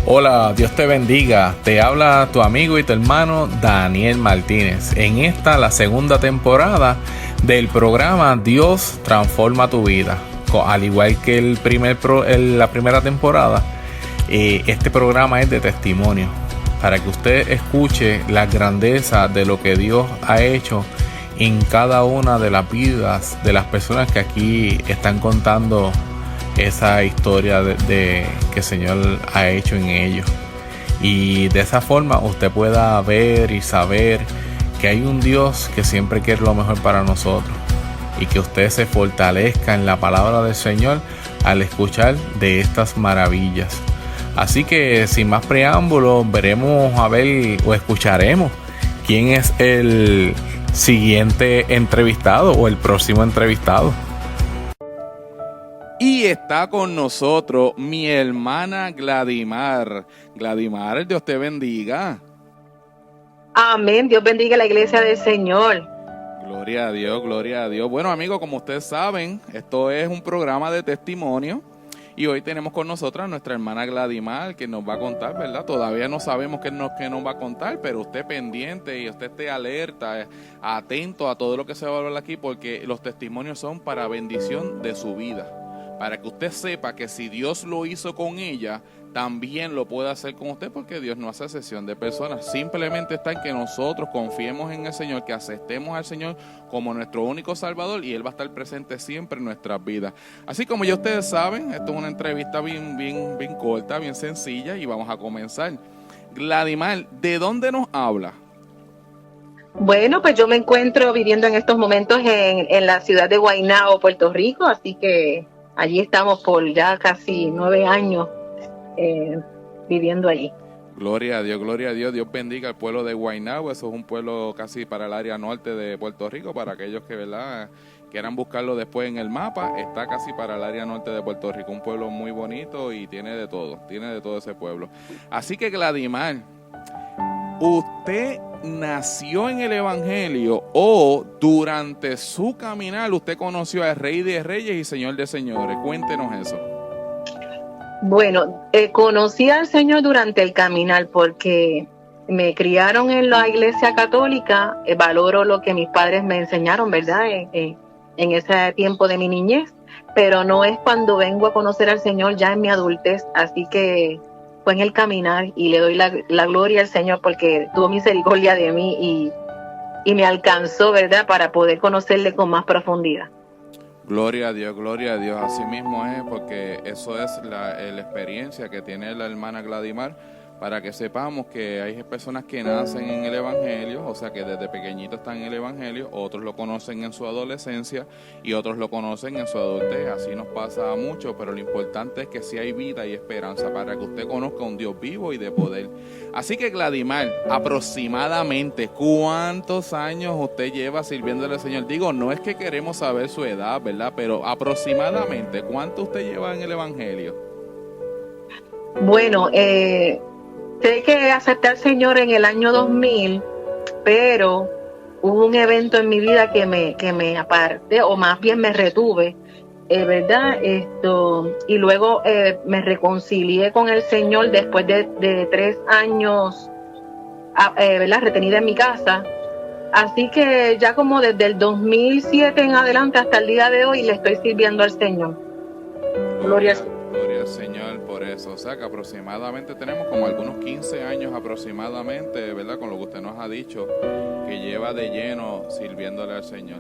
Hola, Dios te bendiga. Te habla tu amigo y tu hermano Daniel Martínez. En esta, la segunda temporada del programa Dios transforma tu vida. Al igual que la primera temporada, este programa es de testimonio. Para que usted escuche la grandeza de lo que Dios ha hecho en cada una de las vidas de las personas que aquí están contando esa historia de que el Señor ha hecho en ellos, y de esa forma usted pueda ver y saber que hay un Dios que siempre quiere lo mejor para nosotros, y que usted se fortalezca en la palabra del Señor al escuchar de estas maravillas. Así que sin más preámbulos, veremos a ver o escucharemos quién es el siguiente entrevistado o el próximo entrevistado. Y está con nosotros mi hermana Gladimar. Gladimar, Dios te bendiga. Amén, Dios bendiga la iglesia del Señor. Gloria a Dios, gloria a Dios. Bueno, amigos, como ustedes saben, esto es un programa de testimonio. Y hoy tenemos con nosotros a nuestra hermana Gladimar, que nos va a contar, ¿verdad? Todavía no sabemos qué nos va a contar, pero usted pendiente y usted esté alerta, atento a todo lo que se va a hablar aquí, porque los testimonios son para bendición de su vida. Para que usted sepa que si Dios lo hizo con ella, también lo puede hacer con usted, porque Dios no hace excepción de personas. Simplemente está en que nosotros confiemos en el Señor, que aceptemos al Señor como nuestro único Salvador, y Él va a estar presente siempre en nuestras vidas. Así como ya ustedes saben, esto es una entrevista bien corta, bien sencilla, y vamos a comenzar. Gladimar, ¿de dónde nos habla? Bueno, pues yo me encuentro viviendo en estos momentos en la ciudad de Guaynabo, Puerto Rico, así que allí estamos por ya casi 9 años viviendo allí. Gloria a Dios, gloria a Dios. Dios bendiga al pueblo de Guaynabo. Eso es un pueblo casi para el área norte de Puerto Rico. Para aquellos que, ¿verdad?, quieran buscarlo después en el mapa, está casi para el área norte de Puerto Rico. Un pueblo muy bonito y tiene de todo ese pueblo. Así que, Gladimar, ¿usted nació en el Evangelio o durante su caminar usted conoció al Rey de Reyes y Señor de Señores? Cuéntenos eso. Bueno, conocí al Señor durante el caminar porque me criaron en la iglesia católica. Valoro lo que mis padres me enseñaron, ¿verdad? En ese tiempo de mi niñez, pero no es cuando vengo a conocer al Señor ya en mi adultez, así que fue en el caminar, y le doy la gloria al Señor porque tuvo misericordia de mí y me alcanzó, ¿verdad?, para poder conocerle con más profundidad. Gloria a Dios, así mismo es, porque eso es la experiencia que tiene la hermana Gladimar, para que sepamos que hay personas que nacen en el Evangelio, o sea que desde pequeñitos están en el Evangelio, otros lo conocen en su adolescencia y otros lo conocen en su adultez. Así nos pasa mucho, pero lo importante es que sí hay vida y esperanza para que usted conozca un Dios vivo y de poder. Así que, Gladimar, aproximadamente, ¿cuántos años usted lleva sirviéndole al Señor? Digo, no es que queremos saber su edad, ¿verdad? Pero aproximadamente, ¿cuánto usted lleva en el Evangelio? Bueno, sé que acepté al Señor en el año 2000, pero hubo un evento en mi vida que me aparté, o más bien me retuve, ¿verdad? Y luego me reconcilié con el Señor después de 3 años, ¿verdad?, retenida en mi casa. Así que ya como desde el 2007 en adelante hasta el día de hoy le estoy sirviendo al Señor. Gloria al Señor por eso. O sea que aproximadamente tenemos como algunos 15 años aproximadamente, ¿verdad?, con lo que usted nos ha dicho, que lleva de lleno sirviéndole al Señor.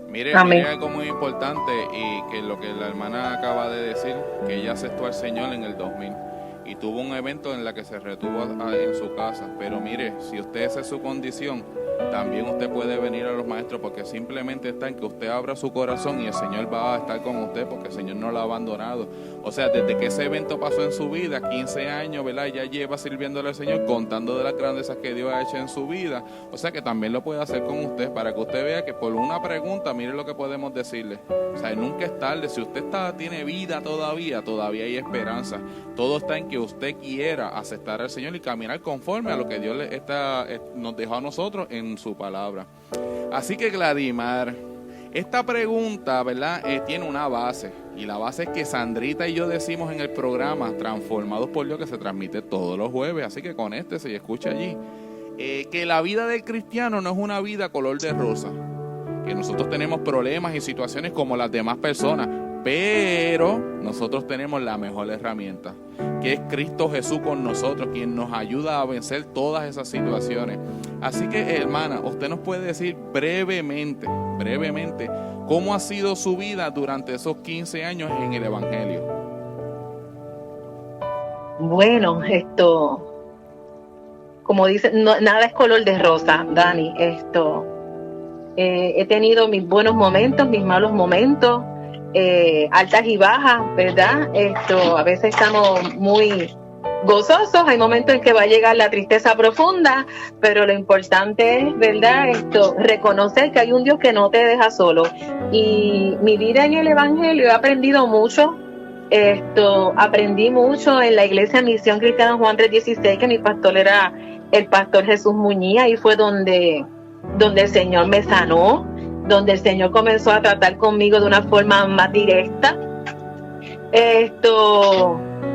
Mire algo muy importante, y que lo que la hermana acaba de decir, que ella aceptó al Señor en el 2000 y tuvo un evento en la que se retuvo en su casa. Pero mire, si usted esa es su condición, también usted puede venir a los maestros, porque simplemente está en que usted abra su corazón y el Señor va a estar con usted, porque el Señor no la ha abandonado. O sea, desde que ese evento pasó en su vida, 15 años, ¿verdad?, ya lleva sirviéndole al Señor, contando de las grandezas que Dios ha hecho en su vida. O sea que también lo puede hacer con usted, para que usted vea que por una pregunta, mire lo que podemos decirle. O sea, nunca es tarde. Si usted tiene vida todavía hay esperanza. Todo está en que usted quiera aceptar al Señor y caminar conforme a lo que Dios nos dejó a nosotros en su palabra. Así que, Gladimar, esta pregunta, ¿verdad?, tiene una base. Y la base es que Sandrita y yo decimos en el programa Transformados por Dios, que se transmite todos los jueves, así que conéctese y escuche allí, que la vida del cristiano no es una vida color de rosa, que nosotros tenemos problemas y situaciones como las demás personas, pero nosotros tenemos la mejor herramienta, que es Cristo Jesús con nosotros, quien nos ayuda a vencer todas esas situaciones. Así que, hermana, usted nos puede decir brevemente, ¿cómo ha sido su vida durante esos 15 años en el Evangelio? Bueno, como dice, nada es color de rosa, Dani. He tenido mis buenos momentos, mis malos momentos, altas y bajas, ¿verdad? A veces estamos muy gozosos, hay momentos en que va a llegar la tristeza profunda, pero lo importante es, ¿verdad? Reconocer que hay un Dios que no te deja solo. Y mi vida en el Evangelio, he aprendido mucho. Aprendí mucho en la iglesia Misión Cristiana Juan 3:16, que mi pastor era el pastor Jesús Muñía, y fue donde el Señor me sanó, donde el Señor comenzó a tratar conmigo de una forma más directa.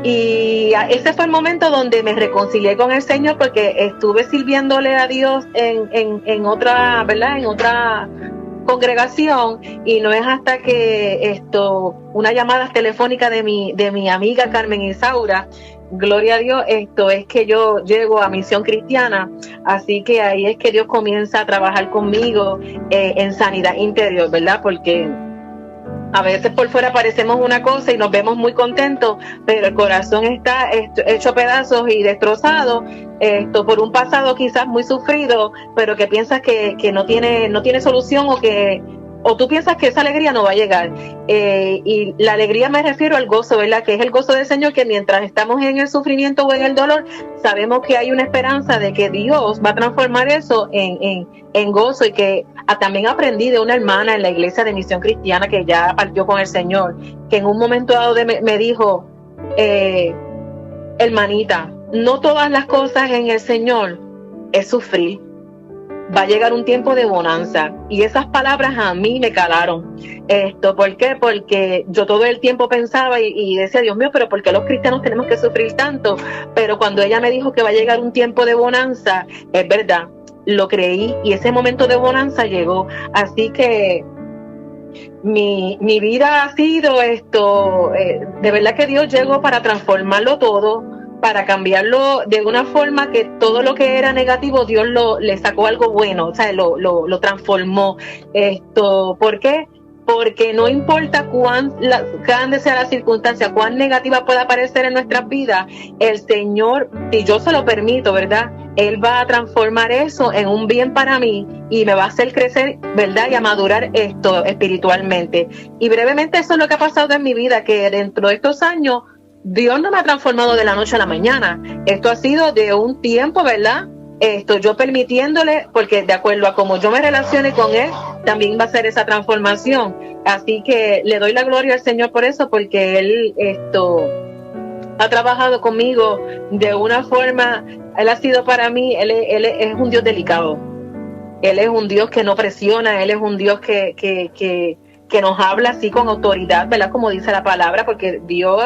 Y ese fue el momento donde me reconcilié con el Señor, porque estuve sirviéndole a Dios en otra, ¿verdad? En otra congregación, y no es hasta que una llamada telefónica de mi amiga Carmen Isaura, gloria a Dios, es que yo llego a Misión Cristiana. Así que ahí es que Dios comienza a trabajar conmigo en sanidad interior, ¿verdad? Porque a veces por fuera parecemos una cosa y nos vemos muy contentos, pero el corazón está hecho pedazos y destrozado, por un pasado quizás muy sufrido, pero que piensas que no tiene solución, o tú piensas que esa alegría no va a llegar. Y la alegría me refiero al gozo, ¿verdad? Que es el gozo del Señor, que mientras estamos en el sufrimiento o en el dolor, sabemos que hay una esperanza de que Dios va a transformar eso en gozo. Y que también aprendí de una hermana en la iglesia de Misión Cristiana que ya partió con el Señor, que en un momento dado me dijo, hermanita, no todas las cosas en el Señor es sufrir. Va a llegar un tiempo de bonanza. Y esas palabras a mí me calaron. ¿Por qué? Porque yo todo el tiempo pensaba y decía, Dios mío, pero ¿por qué los cristianos tenemos que sufrir tanto? Pero cuando ella me dijo que va a llegar un tiempo de bonanza, es verdad, lo creí, y ese momento de bonanza llegó. Así que mi vida ha sido de verdad que Dios llegó para transformarlo todo, para cambiarlo de una forma que todo lo que era negativo, Dios le sacó algo bueno, o sea, lo transformó. ¿Por qué? Porque no importa cuán grande sea la circunstancia, cuán negativa pueda parecer en nuestras vidas, el Señor, si yo se lo permito, ¿verdad? Él va a transformar eso en un bien para mí y me va a hacer crecer, ¿verdad? Y a madurar espiritualmente. Y brevemente eso es lo que ha pasado en mi vida, que dentro de estos años, Dios no me ha transformado de la noche a la mañana. Esto ha sido de un tiempo, ¿verdad? Yo permitiéndole, porque de acuerdo a cómo yo me relacione con Él, también va a ser esa transformación. Así que le doy la gloria al Señor por eso, porque Él ha trabajado conmigo de una forma. Él ha sido para mí, Él es un Dios delicado. Él es un Dios que no presiona. Él es un Dios que nos habla así con autoridad, ¿verdad? Como dice la palabra, porque Dios,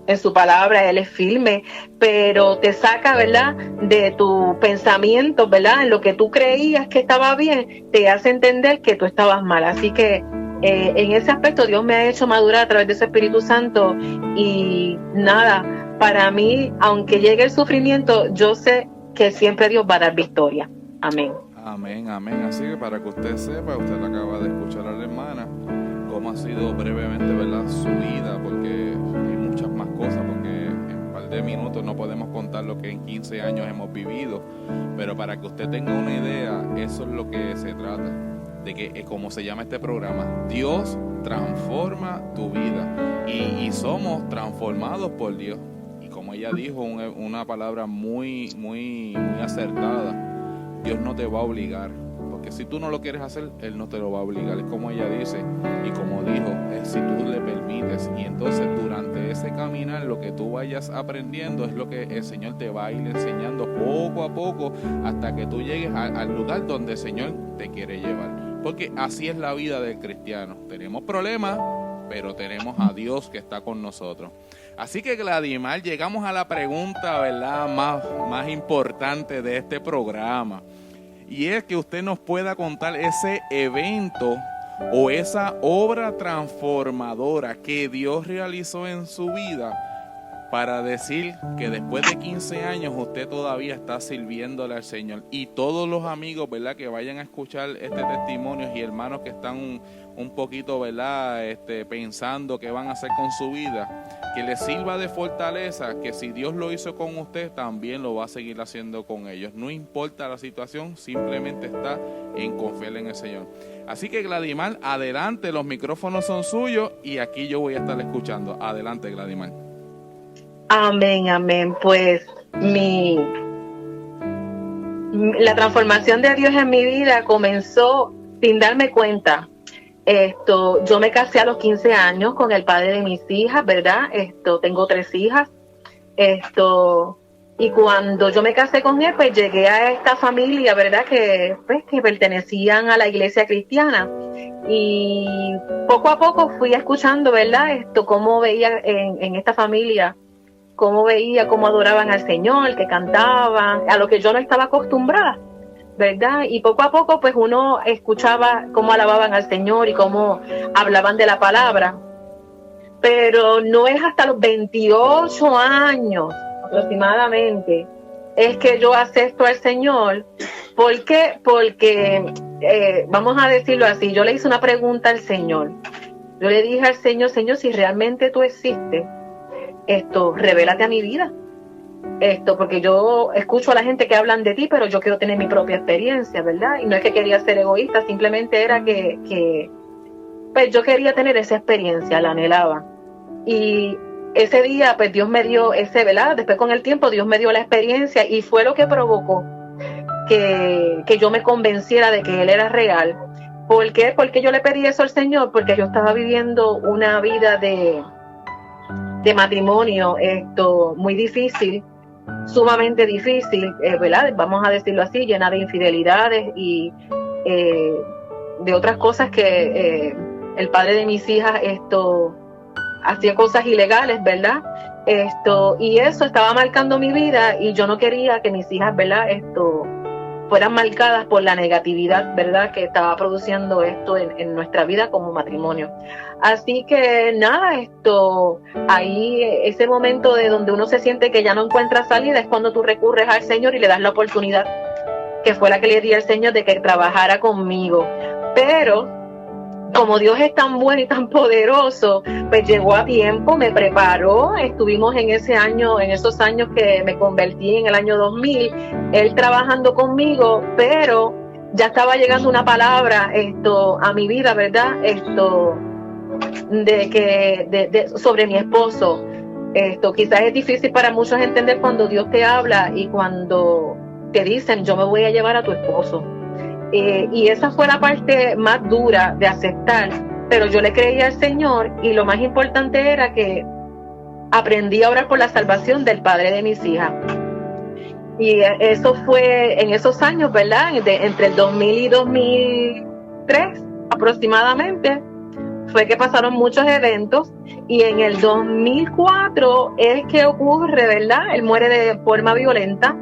en su palabra, Él es firme, pero te saca, ¿verdad?, de tu pensamiento, ¿verdad?, en lo que tú creías que estaba bien, te hace entender que tú estabas mal. Así que en ese aspecto Dios me ha hecho madurar a través de su Espíritu Santo. Y nada, para mí, aunque llegue el sufrimiento, yo sé que siempre Dios va a dar victoria. Amén. Amén, amén. Así que para que usted sepa, usted acaba de escuchar a la hermana, cómo ha sido brevemente, ¿verdad?, su vida, porque hay muchas más cosas, porque en un par de minutos no podemos contar lo que en 15 años hemos vivido, pero para que usted tenga una idea, eso es lo que se trata, de que, como se llama este programa, Dios transforma tu vida, y somos transformados por Dios. Y como ella dijo, una palabra muy, muy, muy acertada, Dios no te va a obligar. Porque si tú no lo quieres hacer, Él no te lo va a obligar. Es como ella dice y como dijo, si tú le permites. Y entonces durante ese caminar, lo que tú vayas aprendiendo es lo que el Señor te va a ir enseñando poco a poco, hasta que tú llegues al lugar donde el Señor te quiere llevar. Porque así es la vida del cristiano. Tenemos problemas, pero tenemos a Dios que está con nosotros. Así que, Gladimar, llegamos a la pregunta, ¿verdad?, más importante de este programa. Y es que usted nos pueda contar ese evento o esa obra transformadora que Dios realizó en su vida para decir que después de 15 años usted todavía está sirviéndole al Señor. Y todos los amigos, ¿verdad?, que vayan a escuchar este testimonio y hermanos que están un poquito, ¿verdad?, pensando qué van a hacer con su vida, que les sirva de fortaleza, que si Dios lo hizo con usted, también lo va a seguir haciendo con ellos. No importa la situación, simplemente está en confiar en el Señor. Así que, Gladimar, adelante, los micrófonos son suyos y aquí yo voy a estar escuchando. Adelante, Gladimar. Amén, amén. Pues la transformación de Dios en mi vida comenzó sin darme cuenta. Yo me casé a los 15 años con el padre de mis hijas, ¿verdad? Tengo 3 hijas. Y cuando yo me casé con él, pues llegué a esta familia, ¿verdad? Que pertenecían a la iglesia cristiana. Y poco a poco fui escuchando, ¿verdad? Cómo veía en esta familia, cómo adoraban al Señor, que cantaban, a lo que yo no estaba acostumbrada, ¿verdad? Y poco a poco, pues uno escuchaba cómo alababan al Señor y cómo hablaban de la palabra. Pero no es hasta los 28 años aproximadamente es que yo acepto al Señor. ¿Por qué? Porque, vamos a decirlo así, yo le hice una pregunta al Señor. Yo le dije al Señor, Señor, si realmente tú existes, revélate a mi vida. Porque yo escucho a la gente que hablan de ti, pero yo quiero tener mi propia experiencia, ¿verdad? Y no es que quería ser egoísta, simplemente era que pues yo quería tener esa experiencia, la anhelaba. Y ese día, pues Dios me dio ¿verdad? Después con el tiempo, Dios me dio la experiencia y fue lo que provocó que yo me convenciera de que Él era real. ¿Por qué? Porque yo le pedí eso al Señor, porque yo estaba viviendo una vida de matrimonio, muy difícil, sumamente difícil, ¿verdad? Vamos a decirlo así, llena de infidelidades y de otras cosas que el padre de mis hijas hacía cosas ilegales, ¿verdad? Y eso estaba marcando mi vida y yo no quería que mis hijas, ¿verdad?, fueran marcadas por la negatividad, ¿verdad?, que estaba produciendo esto en nuestra vida como matrimonio. Así que nada, ahí ese momento de donde uno se siente que ya no encuentra salida es cuando tú recurres al Señor y le das la oportunidad, que fue la que le di al Señor, de que trabajara conmigo. Pero como Dios es tan bueno y tan poderoso, pues llegó a tiempo, me preparó, estuvimos en esos años que me convertí en el año 2000, Él trabajando conmigo, pero ya estaba llegando una palabra a mi vida, ¿verdad? Sobre mi esposo. Quizás es difícil para muchos entender cuando Dios te habla y cuando te dicen, yo me voy a llevar a tu esposo. Y esa fue la parte más dura de aceptar, pero yo le creía al Señor y lo más importante era que aprendí a orar por la salvación del padre de mis hijas. Y eso fue en esos años, ¿verdad? Entre el 2000 y 2003 aproximadamente, fue que pasaron muchos eventos y en el 2004 es que ocurre, ¿verdad? Él muere de forma violenta.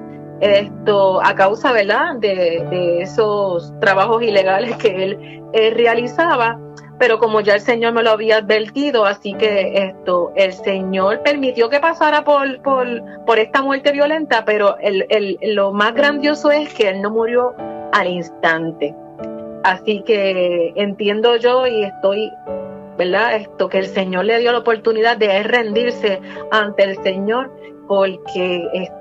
A causa, ¿verdad?, de esos trabajos ilegales que él realizaba, pero como ya el Señor me lo había advertido, así que el Señor permitió que pasara por esta muerte violenta, pero lo más grandioso es que él no murió al instante. Así que entiendo yo y estoy, ¿verdad?, que el Señor le dio la oportunidad de él rendirse ante el Señor, porque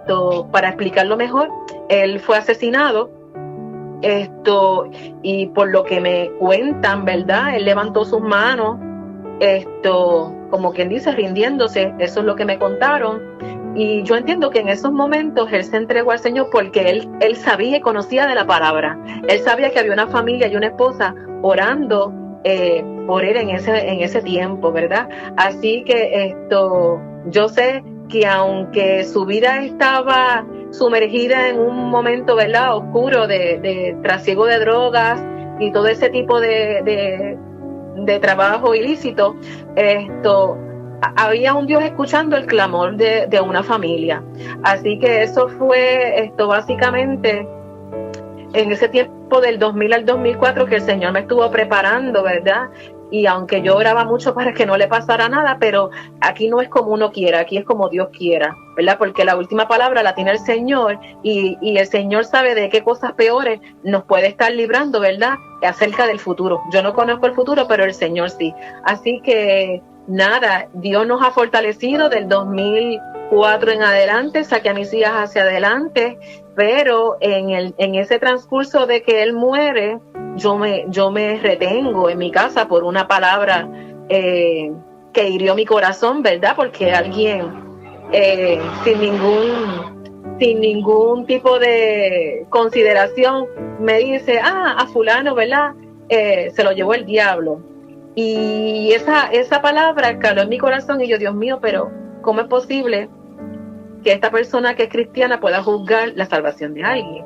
para explicarlo mejor, él fue asesinado, y por lo que me cuentan, ¿verdad?, él levantó sus manos, como quien dice, rindiéndose. Eso es lo que me contaron, y yo entiendo que en esos momentos él se entregó al Señor porque él sabía y conocía de la palabra. Él sabía que había una familia y una esposa orando por él en ese tiempo, ¿verdad? Así que yo sé que aunque su vida estaba sumergida en un momento, ¿verdad?, oscuro de trasiego de drogas y todo ese tipo de de trabajo ilícito, había un Dios escuchando el clamor de una familia. Así que eso fue básicamente en ese tiempo del 2000 al 2004 que el Señor me estuvo preparando, ¿verdad? Y aunque yo oraba mucho para que no le pasara nada, pero aquí no es como uno quiera, aquí es como Dios quiera, ¿verdad? Porque la última palabra la tiene el Señor y el Señor sabe de qué cosas peores nos puede estar librando, ¿verdad? Acerca del futuro. Yo no conozco el futuro, pero el Señor sí. Así que nada, Dios nos ha fortalecido del 2004 en adelante, saqué a mis hijas hacia adelante, pero en ese transcurso de que Él muere, yo me retengo en mi casa por una palabra que hirió mi corazón, ¿verdad? Porque alguien sin ningún tipo de consideración me dice, a fulano, ¿verdad? Se lo llevó el diablo. Y esa palabra caló en mi corazón y yo, Dios mío, pero ¿cómo es posible que esta persona que es cristiana pueda juzgar la salvación de alguien?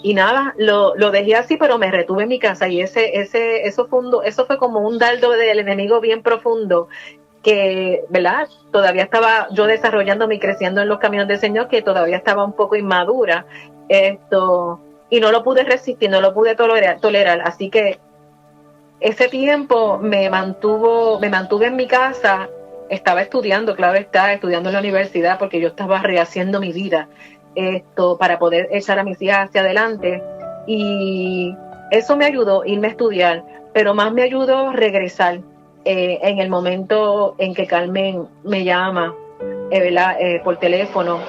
Y nada, lo dejé así, pero me retuve en mi casa y eso fue como un dardo del enemigo bien profundo que, ¿verdad? Todavía estaba yo desarrollándome y creciendo en los caminos del Señor, que todavía estaba un poco inmadura, y no lo pude resistir, no lo pude tolerar, así que ese tiempo me mantuve en mi casa, estaba estudiando, claro está, estudiando en la universidad porque yo estaba rehaciendo mi vida, para poder echar a mis hijas hacia adelante, y eso me ayudó irme a estudiar, pero más me ayudó regresar en el momento en que Carmen me llama, ¿verdad? Por teléfono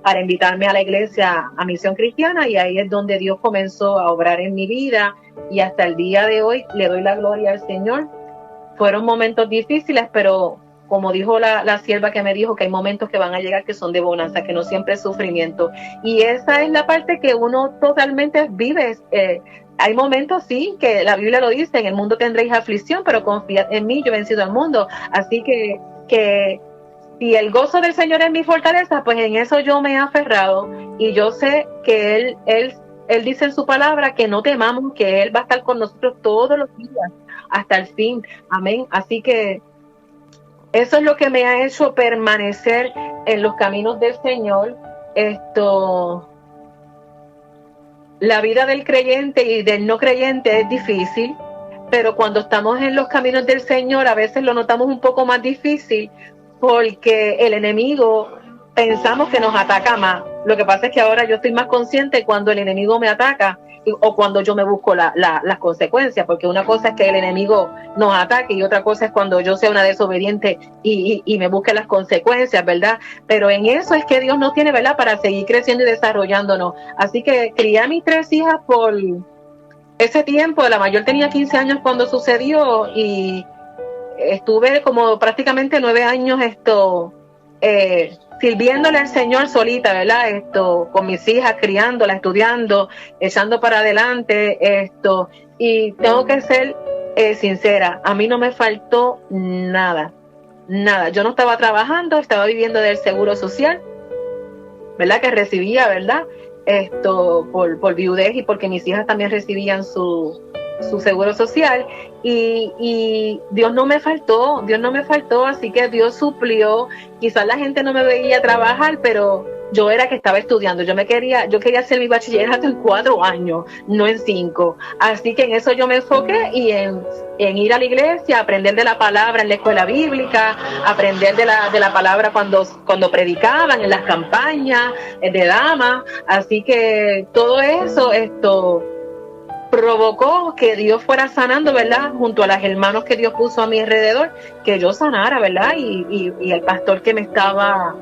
para invitarme a la iglesia, a Misión Cristiana, y ahí es donde Dios comenzó a obrar en mi vida, y hasta el día de hoy le doy la gloria al Señor. Fueron momentos difíciles, pero como dijo la sierva que me dijo, que hay momentos que van a llegar que son de bonanza, que no siempre es sufrimiento, y esa es la parte que uno totalmente vive. Hay momentos, sí, que la Biblia lo dice, en el mundo tendréis aflicción, pero confiad en mí, yo he vencido al mundo. Así que si el gozo del Señor es mi fortaleza, pues en eso yo me he aferrado, y yo sé que Él dice en su palabra que no temamos, que Él va a estar con nosotros todos los días hasta el fin. Amén. Así que eso es lo que me ha hecho permanecer en los caminos del Señor. La vida del creyente y del no creyente es difícil, pero cuando estamos en los caminos del Señor a veces lo notamos un poco más difícil, porque el enemigo pensamos que nos ataca más. Lo que pasa es que ahora yo estoy más consciente cuando el enemigo me ataca o cuando yo me busco las consecuencias, porque una cosa es que el enemigo nos ataque y otra cosa es cuando yo sea una desobediente y me busque las consecuencias, ¿verdad? Pero en eso es que Dios nos tiene, ¿verdad? Para seguir creciendo y desarrollándonos. Así que crié a mis 3 hijas por ese tiempo. La mayor tenía 15 años cuando sucedió y estuve como prácticamente 9 años sirviéndole al Señor solita, ¿verdad? Con mis hijas, criándolas, estudiando, echando para adelante, y tengo que ser sincera, a mí no me faltó nada. Yo no estaba trabajando, estaba viviendo del seguro social, ¿verdad? Que recibía, ¿verdad? Por viudez y porque mis hijas también recibían su seguro social, y Dios no me faltó, así que Dios suplió. Quizás la gente no me veía trabajar, pero yo era que estaba estudiando, yo quería hacer mi bachillerato en 4 años, no en 5, así que en eso yo me enfoqué, y en ir a la iglesia, aprender de la palabra en la escuela bíblica, aprender de la palabra cuando predicaban en las campañas de damas. Así que todo eso provocó que Dios fuera sanando, ¿verdad? Junto a los hermanos que Dios puso a mi alrededor, que yo sanara, ¿verdad? Y el pastor que me estaba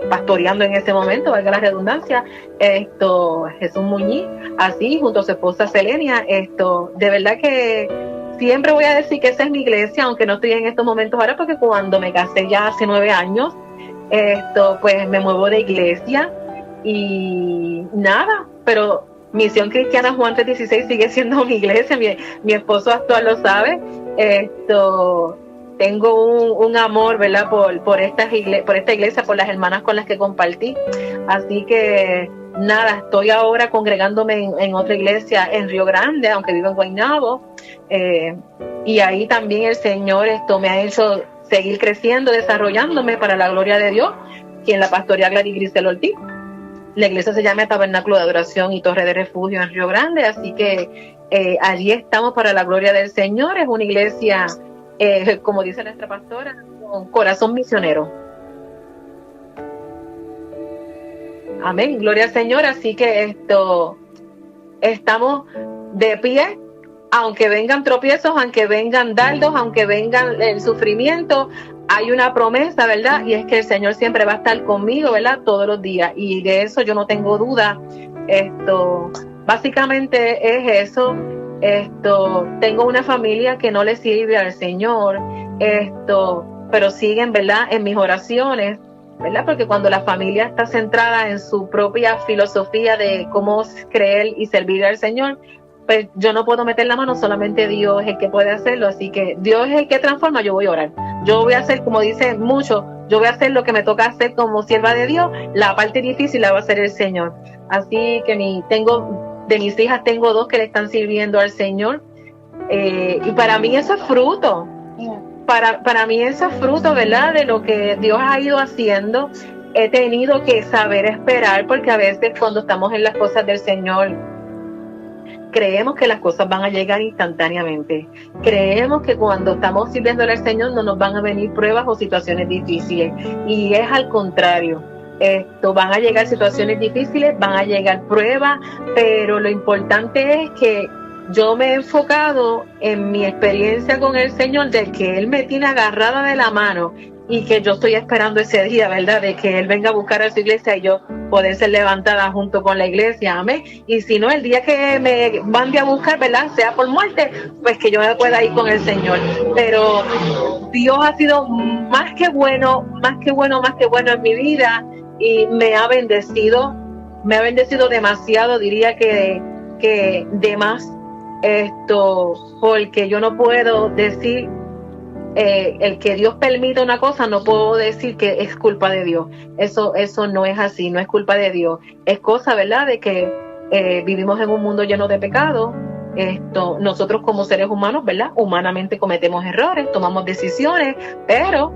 pastoreando en ese momento, valga la redundancia, Jesús Muñiz, así, junto a su esposa Selenia, de verdad que siempre voy a decir que esa es mi iglesia, aunque no estoy en estos momentos ahora, porque cuando me casé ya hace 9 años, pues me muevo de iglesia y nada, pero Misión Cristiana Juan 3:16 sigue siendo mi iglesia, mi esposo actual lo sabe. Tengo un amor, ¿verdad? Por esta iglesia, por las hermanas con las que compartí. Así que nada, estoy ahora congregándome en otra iglesia en Río Grande, aunque vivo en Guaynabo, y ahí también el Señor me ha hecho seguir creciendo, desarrollándome para la gloria de Dios, quien la pastorea Gladys Grisel Ortiz. La iglesia se llama Tabernáculo de Adoración y Torre de Refugio en Río Grande, así que allí estamos para la gloria del Señor. Es una iglesia, como dice nuestra pastora, con corazón misionero. Amén, gloria al Señor. Así que estamos de pie, aunque vengan tropiezos, aunque vengan dardos, aunque vengan el sufrimiento. Hay una promesa, ¿verdad? Y es que el Señor siempre va a estar conmigo, ¿verdad? Todos los días. Y de eso yo no tengo duda. Básicamente es eso. Tengo una familia que no le sirve al Señor. Pero siguen, ¿verdad? En mis oraciones, ¿verdad? Porque cuando la familia está centrada en su propia filosofía de cómo creer y servir al Señor, pues yo no puedo meter la mano, solamente Dios es el que puede hacerlo. Así que Dios es el que transforma, yo voy a orar. Yo voy a hacer, como dicen muchos, yo voy a hacer lo que me toca hacer como sierva de Dios. La parte difícil la va a hacer el Señor. Así que de mis hijas tengo 2 que le están sirviendo al Señor. Y para mí eso es fruto. Para mí eso es fruto, ¿verdad? De lo que Dios ha ido haciendo. He tenido que saber esperar, porque a veces cuando estamos en las cosas del Señor, creemos que las cosas van a llegar instantáneamente. Creemos que cuando estamos sirviéndole al Señor no nos van a venir pruebas o situaciones difíciles. Y es al contrario. Van a llegar situaciones difíciles, van a llegar pruebas, pero lo importante es que yo me he enfocado en mi experiencia con el Señor, de que Él me tiene agarrada de la mano y que yo estoy esperando ese día, ¿verdad? De que Él venga a buscar a su iglesia y yo poder ser levantada junto con la iglesia, amén. Y si no, el día que me mande a buscar, ¿verdad? Sea por muerte, pues que yo me pueda ir con el Señor. Pero Dios ha sido más que bueno en mi vida, y me ha bendecido demasiado, diría que de más, porque yo no puedo decir, el que Dios permita una cosa, no puedo decir que es culpa de Dios. Eso no es así, no es culpa de Dios. Es cosa, ¿verdad?, de que vivimos en un mundo lleno de pecado. Nosotros como seres humanos, ¿verdad?, humanamente cometemos errores, tomamos decisiones, pero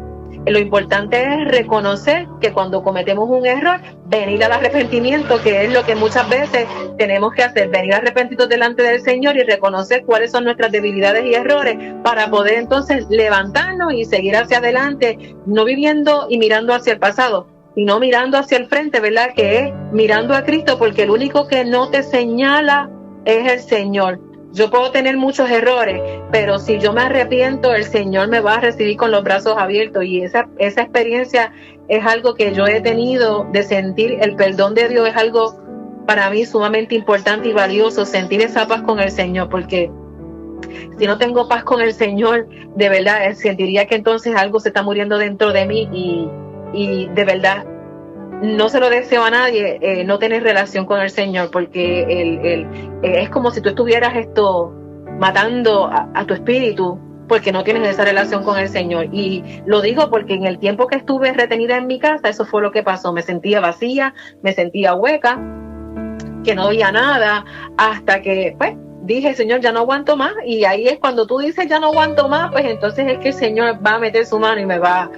lo importante es reconocer que cuando cometemos un error, venir al arrepentimiento, que es lo que muchas veces tenemos que hacer, venir arrepentidos delante del Señor y reconocer cuáles son nuestras debilidades y errores, para poder entonces levantarnos y seguir hacia adelante, no viviendo y mirando hacia el pasado, sino mirando hacia el frente, ¿verdad?, que es mirando a Cristo, porque el único que no te señala es el Señor. Yo puedo tener muchos errores, pero si yo me arrepiento, el Señor me va a recibir con los brazos abiertos. Y esa experiencia es algo que yo he tenido, de sentir el perdón de Dios. Es algo para mí sumamente importante y valioso, sentir esa paz con el Señor, porque si no tengo paz con el Señor, de verdad sentiría que entonces algo se está muriendo dentro de mí, y de verdad no se lo deseo a nadie, no tener relación con el Señor, porque es como si tú estuvieras matando a tu espíritu, porque no tienes esa relación con el Señor. Y lo digo porque en el tiempo que estuve retenida en mi casa, eso fue lo que pasó. Me sentía vacía, me sentía hueca, que no había nada, hasta que pues dije, Señor, ya no aguanto más. Y ahí es cuando tú dices, ya no aguanto más, pues entonces es que el Señor va a meter su mano y me va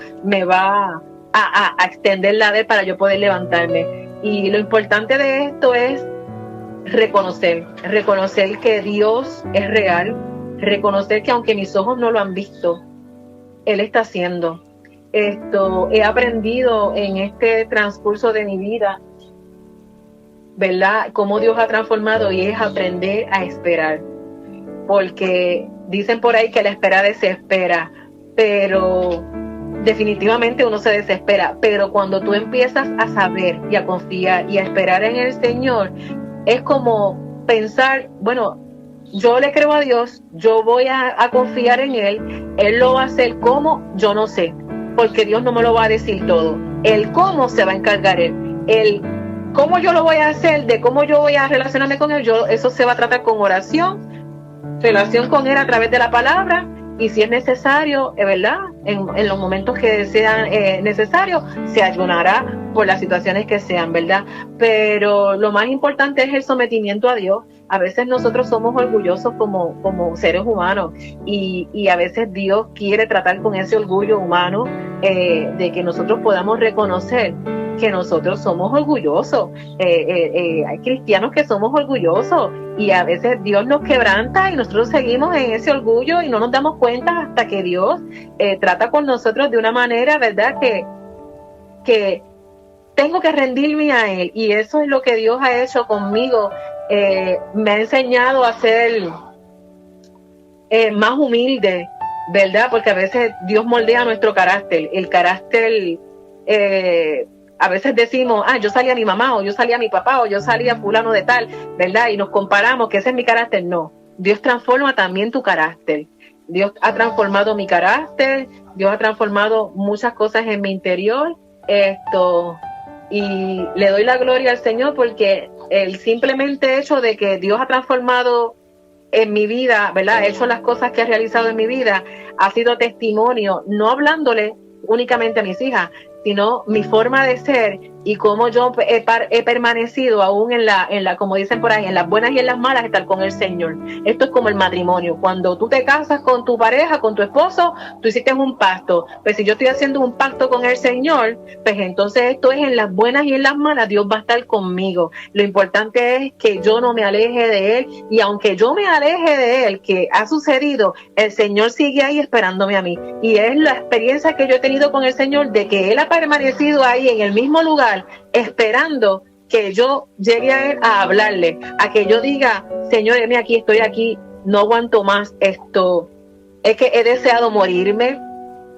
a extender la de para yo poder levantarme. Y lo importante de esto es reconocer que Dios es real, reconocer que aunque mis ojos no lo han visto, Él está haciendo esto. He aprendido en este transcurso de mi vida, ¿verdad?, cómo Dios ha transformado, y es aprender a esperar, porque dicen por ahí que la espera desespera, pero definitivamente uno se desespera, pero cuando tú empiezas a saber y a confiar y a esperar en el Señor, es como pensar, bueno, yo le creo a Dios, yo voy a confiar en Él lo va a hacer como, yo no sé, porque Dios no me lo va a decir todo, el cómo se va a encargar Él, el cómo yo lo voy a hacer, de cómo yo voy a relacionarme con Él, eso se va a tratar con oración, relación con Él a través de la palabra, y si es necesario, es verdad, en los momentos que sean necesarios, se ayunará por las situaciones que sean, ¿verdad? Pero lo más importante es el sometimiento a Dios. A veces nosotros somos orgullosos como seres humanos y a veces Dios quiere tratar con ese orgullo humano de que nosotros podamos reconocer que nosotros somos orgullosos. Hay cristianos que somos orgullosos y a veces Dios nos quebranta y nosotros seguimos en ese orgullo y no nos damos cuenta hasta que Dios trata con nosotros de una manera, ¿verdad? Que tengo que rendirme a Él, y eso es lo que Dios ha hecho conmigo. Me ha enseñado a ser más humilde, ¿verdad? Porque a veces Dios moldea nuestro carácter. El carácter, a veces decimos, yo salí a mi mamá, o yo salí a mi papá, o yo salí a fulano de tal, ¿verdad? Y nos comparamos, que ese es mi carácter. No, Dios transforma también tu carácter. Dios ha transformado mi carácter, Dios ha transformado muchas cosas en mi interior, y le doy la gloria al Señor porque el simplemente hecho de que Dios ha transformado en mi vida, ¿verdad? Ha hecho las cosas que ha realizado en mi vida, ha sido testimonio, no hablándole únicamente a mis hijas, sino mi forma de ser y cómo yo he permanecido aún en la, como dicen por ahí, en las buenas y en las malas, estar con el Señor. Esto es como el matrimonio. Cuando tú te casas con tu pareja, con tu esposo, tú hiciste un pacto. Pues si yo estoy haciendo un pacto con el Señor, pues entonces esto es en las buenas y en las malas, Dios va a estar conmigo. Lo importante es que yo no me aleje de Él, y aunque yo me aleje de Él, que ha sucedido, el Señor sigue ahí esperándome a mí. Y es la experiencia que yo he tenido con el Señor, de que Él ha permanecido ahí en el mismo lugar, esperando que yo llegue a Él a hablarle, a que yo diga, Señor, mira, aquí estoy, aquí, no aguanto más esto. Es que he deseado morirme,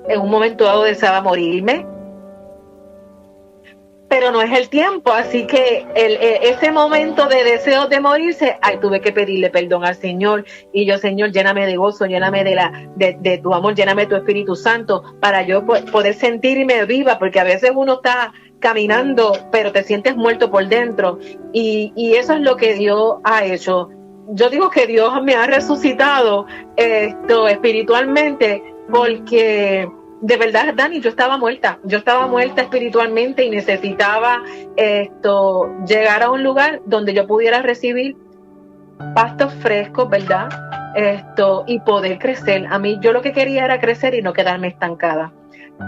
en un momento dado deseaba morirme, pero no es el tiempo, así que ese momento de deseo de morirse, tuve que pedirle perdón al Señor, y yo, Señor, lléname de gozo, lléname de tu amor, lléname de tu Espíritu Santo, para yo poder sentirme viva, porque a veces uno está caminando, pero te sientes muerto por dentro, y eso es lo que Dios ha hecho. Yo digo que Dios me ha resucitado espiritualmente, porque de verdad, Dani, yo estaba muerta espiritualmente, y necesitaba llegar a un lugar donde yo pudiera recibir pastos frescos, ¿verdad? Y poder crecer. A mí, yo lo que quería era crecer y no quedarme estancada.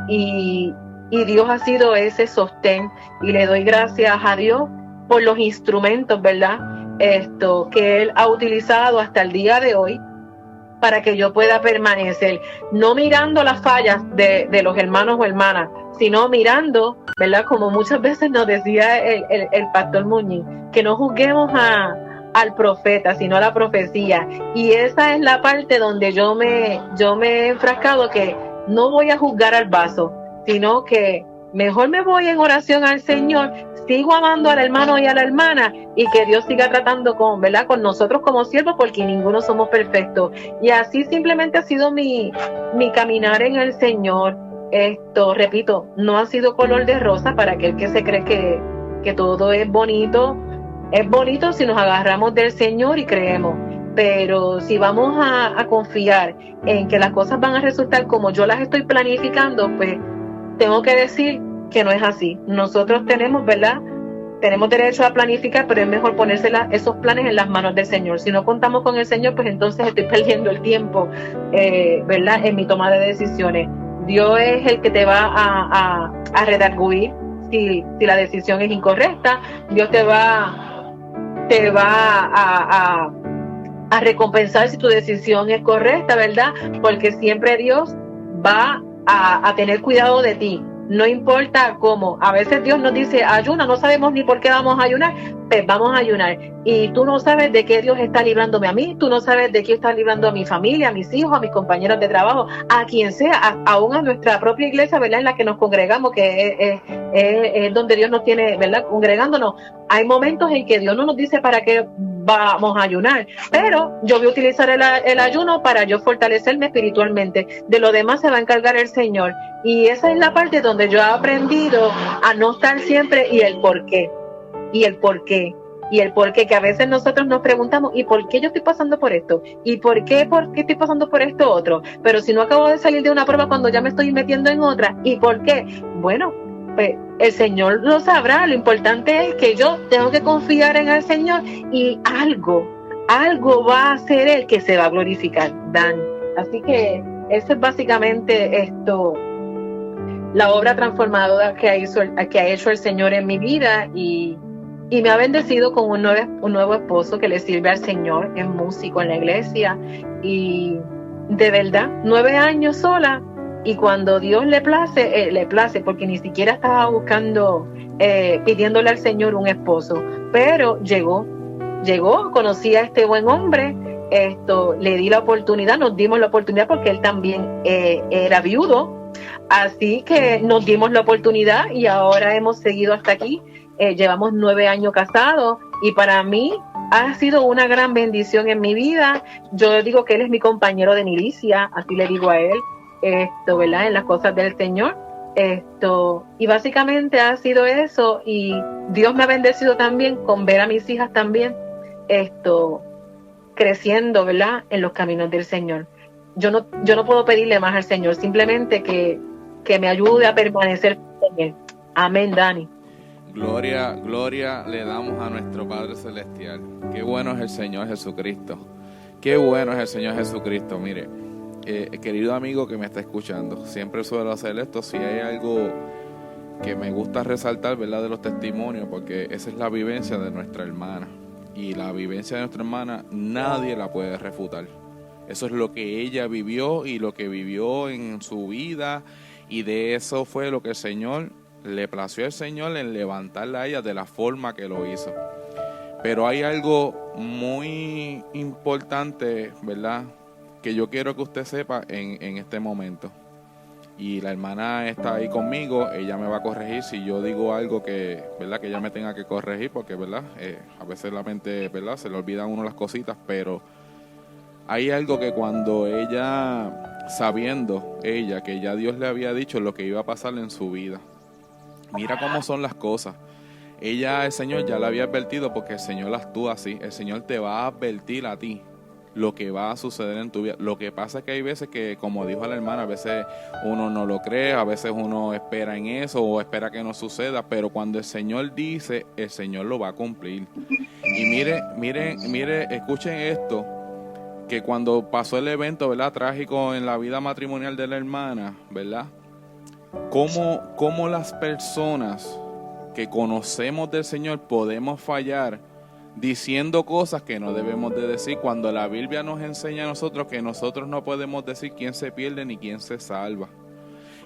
Y Dios ha sido ese sostén, y le doy gracias a Dios por los instrumentos, ¿verdad? Que Él ha utilizado hasta el día de hoy, para que yo pueda permanecer, no mirando las fallas de los hermanos o hermanas, sino mirando, ¿verdad? Como muchas veces nos decía el pastor Muñiz, que no juzguemos al profeta, sino a la profecía. Y esa es la parte donde yo me he enfrascado, que no voy a juzgar al vaso, sino que mejor me voy en oración al Señor, sigo amando al hermano y a la hermana, y que Dios siga tratando con nosotros como siervos, porque ninguno somos perfectos. Y así simplemente ha sido mi caminar en el Señor. Repito, no ha sido color de rosa para aquel que se cree que todo es bonito. Es bonito si nos agarramos del Señor y creemos, pero si vamos a confiar en que las cosas van a resultar como yo las estoy planificando, pues tengo que decir que no es así. Nosotros tenemos, ¿verdad? Tenemos derecho a planificar, pero es mejor ponerse esos planes en las manos del Señor. Si no contamos con el Señor, pues entonces estoy perdiendo el tiempo, ¿verdad? En mi toma de decisiones. Dios es el que te va a redarguir si la decisión es incorrecta. Dios te va a recompensar si tu decisión es correcta, ¿verdad? Porque siempre Dios va a tener cuidado de ti. No importa cómo. A veces Dios nos dice, ayuna, no sabemos ni por qué vamos a ayunar, pues vamos a ayunar. Y tú no sabes de qué Dios está librándome a mí, tú no sabes de qué está librando a mi familia, a mis hijos, a mis compañeros de trabajo, a quien sea, aún a nuestra propia iglesia, ¿verdad? En la que nos congregamos, que es donde Dios nos tiene, ¿verdad? Congregándonos. Hay momentos en que Dios no nos dice para qué vamos a ayunar, pero yo voy a utilizar el ayuno para yo fortalecerme espiritualmente. De lo demás se va a encargar el Señor, y esa es la parte donde yo he aprendido a no estar siempre y el por qué. y el por qué, que a veces nosotros nos preguntamos, ¿y por qué yo estoy pasando por esto? ¿Y por qué estoy pasando por esto otro? Pero si no acabo de salir de una prueba cuando ya me estoy metiendo en otra, ¿y por qué? Bueno, pues el Señor lo sabrá. Lo importante es que yo tengo que confiar en el Señor y algo va a hacer Él que se va a glorificar, Dan. Así que eso es básicamente la obra transformadora que ha hecho el Señor en mi vida, y me ha bendecido con un nuevo esposo que le sirve al Señor, es músico en la iglesia, y de verdad, 9 años sola, y cuando Dios le place, porque ni siquiera estaba buscando, pidiéndole al Señor un esposo, pero llegó, conocí a este buen hombre, le di la oportunidad, nos dimos la oportunidad porque él también era viudo. Así que nos dimos la oportunidad y ahora hemos seguido hasta aquí. Llevamos 9 años casados y para mí ha sido una gran bendición en mi vida. Yo digo que él es mi compañero de milicia, así le digo a él, ¿verdad? En las cosas del Señor. Y básicamente ha sido eso, y Dios me ha bendecido también con ver a mis hijas también creciendo, ¿verdad? En los caminos del Señor. Yo no puedo pedirle más al Señor, simplemente que me ayude a permanecer en Él. Amén, Dani. Gloria le damos a nuestro Padre Celestial. Qué bueno es el Señor Jesucristo. Qué bueno es el Señor Jesucristo. Mire, querido amigo que me está escuchando, siempre suelo hacer esto si hay algo que me gusta resaltar, ¿verdad?, de los testimonios, porque esa es la vivencia de nuestra hermana. Y la vivencia de nuestra hermana nadie la puede refutar. Eso es lo que ella vivió y lo que vivió en su vida, y de eso fue lo que el Señor le plació al Señor en levantarla a ella de la forma que lo hizo. Pero hay algo muy importante, ¿verdad?, que yo quiero que usted sepa en este momento. Y la hermana está ahí conmigo, ella me va a corregir si yo digo algo que, ¿verdad?, que ella me tenga que corregir, porque, ¿verdad?, a veces la mente, ¿verdad?, se le olvidan a uno las cositas, pero hay algo que cuando ella, sabiendo ella que ya Dios le había dicho lo que iba a pasar en su vida, mira cómo son las cosas. El Señor ya la había advertido, porque el Señor actúa así. El Señor te va a advertir a ti lo que va a suceder en tu vida. Lo que pasa es que hay veces que, como dijo la hermana, a veces uno no lo cree, a veces uno espera en eso o espera que no suceda, pero cuando el Señor dice, el Señor lo va a cumplir. Y mire, escuchen esto, que cuando pasó el evento, ¿verdad?, trágico en la vida matrimonial de la hermana, ¿verdad?, cómo las personas que conocemos del Señor podemos fallar diciendo cosas que no debemos de decir, cuando la Biblia nos enseña a nosotros que nosotros no podemos decir quién se pierde ni quién se salva.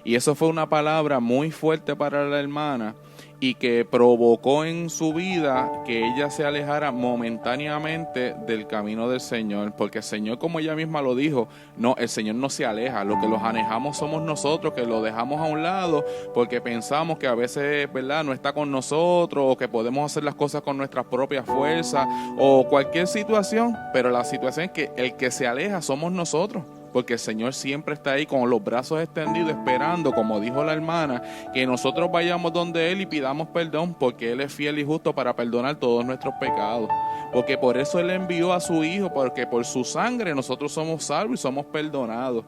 Y eso fue una palabra muy fuerte para la hermana, y que provocó en su vida que ella se alejara momentáneamente del camino del Señor, porque el Señor, como ella misma lo dijo, no, el Señor no se aleja, lo que los alejamos somos nosotros, que lo dejamos a un lado porque pensamos que a veces, ¿verdad?, no está con nosotros, o que podemos hacer las cosas con nuestras propias fuerzas, o cualquier situación, pero la situación es que el que se aleja somos nosotros, porque el Señor siempre está ahí con los brazos extendidos, esperando, como dijo la hermana, que nosotros vayamos donde Él y pidamos perdón, porque Él es fiel y justo para perdonar todos nuestros pecados, porque por eso Él envió a su Hijo, porque por su sangre nosotros somos salvos y somos perdonados.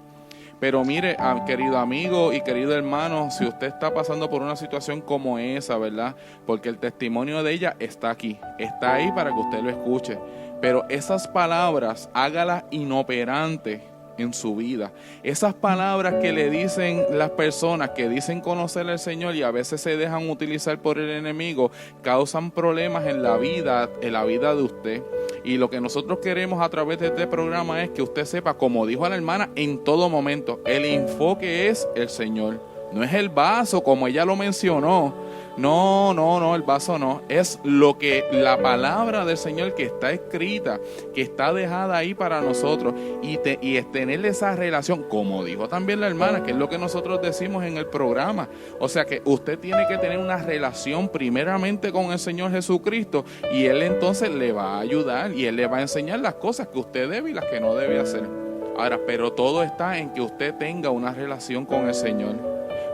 Pero mire, querido amigo y querido hermano, si usted está pasando por una situación como esa, ¿verdad?, porque el testimonio de ella está aquí, está ahí para que usted lo escuche, pero esas palabras hágalas inoperantes en su vida. Esas palabras que le dicen las personas que dicen conocer al Señor y a veces se dejan utilizar por el enemigo, causan problemas en la vida de usted. Y lo que nosotros queremos a través de este programa es que usted sepa, como dijo la hermana, en todo momento, el enfoque es el Señor. No es el vaso, como ella lo mencionó. No, el vaso no. Es lo que la palabra del Señor que está escrita, que está dejada ahí para nosotros, y es tener esa relación, como dijo también la hermana, que es lo que nosotros decimos en el programa. O sea que usted tiene que tener una relación primeramente con el Señor Jesucristo, y Él entonces le va a ayudar y Él le va a enseñar las cosas que usted debe y las que no debe hacer. Ahora, pero todo está en que usted tenga una relación con el Señor.